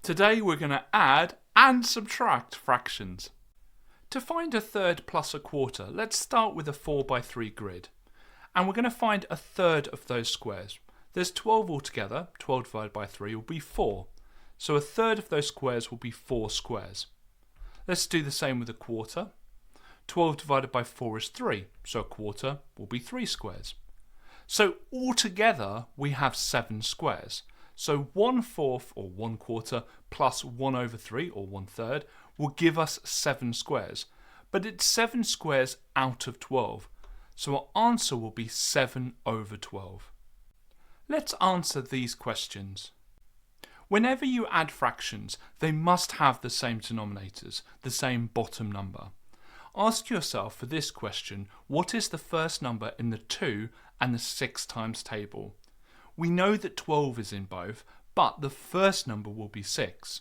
Today we're going to add and subtract fractions. To find a third plus a quarter, let's start with a 4x3 grid. And we're going to find a third of those squares. There's 12 altogether. 12 divided by 3 will be 4. So a third of those squares will be 4 squares. Let's do the same with a quarter. 12 divided by 4 is 3. So a quarter will be 3 squares. So altogether we have 7 squares. So 1/4 or 1/4 plus 1/3 or 1/3 will give us 7 squares. But it's 7 squares out of 12. So our answer will be 7/12. Let's answer these questions. Whenever you add fractions, they must have the same denominators, the same bottom number. Ask yourself for this question, what is the first number in the 2 and the 6 times table? We know that 12 is in both, but the first number will be 6.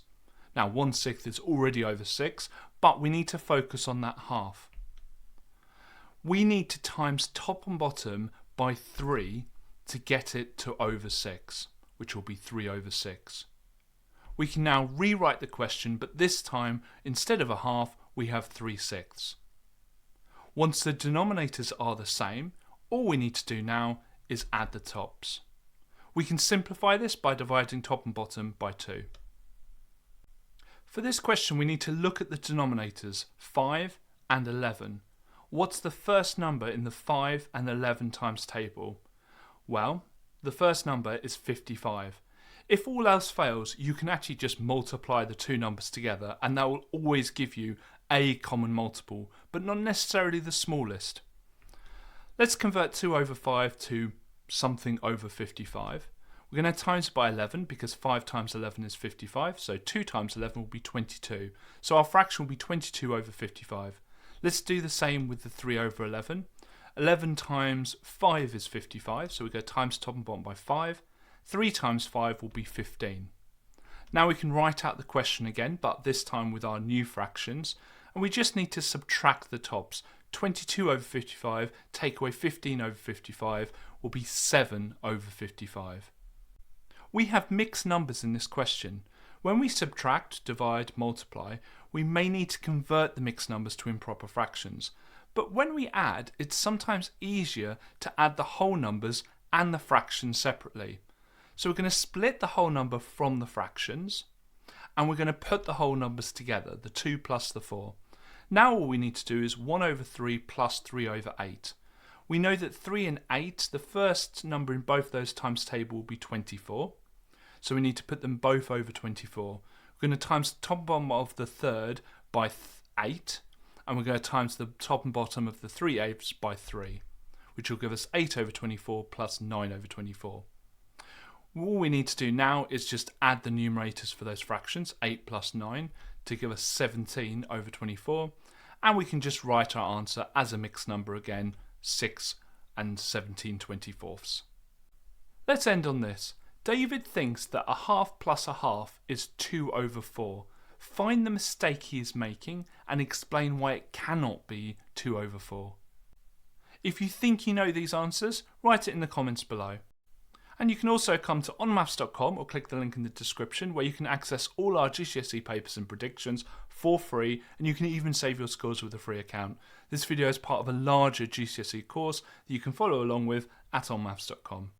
Now 1/6 is already over 6, but we need to focus on that half. We need to times top and bottom by 3 to get it to over 6, which will be 3/6. We can now rewrite the question, but this time, instead of a half, we have 3/6. Once the denominators are the same, all we need to do now is add the tops. We can simplify this by dividing top and bottom by 2. For this question we need to look at the denominators 5 and 11. What's the first number in the 5 and 11 times table? Well, the first number is 55. If all else fails, you can actually just multiply the two numbers together and that will always give you a common multiple, but not necessarily the smallest. Let's convert 2/5 to something over 55. We're going to times it by 11 because 5 times 11 is 55, so 2 times 11 will be 22. So our fraction will be 22/55. Let's do the same with the 3/11. 11 times 5 is 55, so we go times top and bottom by 5. 3 times 5 will be 15. Now we can write out the question again, but this time with our new fractions, and we just need to subtract the tops. 22/55 take away 15/55 will be 7/55. We have mixed numbers in this question. When we subtract, divide, multiply, we may need to convert the mixed numbers to improper fractions. But when we add, it's sometimes easier to add the whole numbers and the fractions separately. So we're going to split the whole number from the fractions, and we're going to put the whole numbers together, the 2 plus the 4. Now all we need to do is 1/3 plus 3/8. We know that 3 and 8, the first number in both those times table will be 24. So we need to put them both over 24. We're going to times the top and bottom of the third by 8. And we're going to times the top and bottom of the 3/8 by 3. Which will give us 8/24 plus 9/24. All we need to do now is just add the numerators for those fractions, 8 plus 9, to give us 17/24. And we can just write our answer as a mixed number again, 6 and 17/24. Let's end on this. David thinks that a half plus a half is 2/4. Find the mistake he is making and explain why it cannot be 2/4. If you think you know these answers, write it in the comments below. And you can also come to onmaths.com or click the link in the description where you can access all our GCSE papers and predictions for free, and you can even save your scores with a free account. This video is part of a larger GCSE course that you can follow along with at onmaths.com.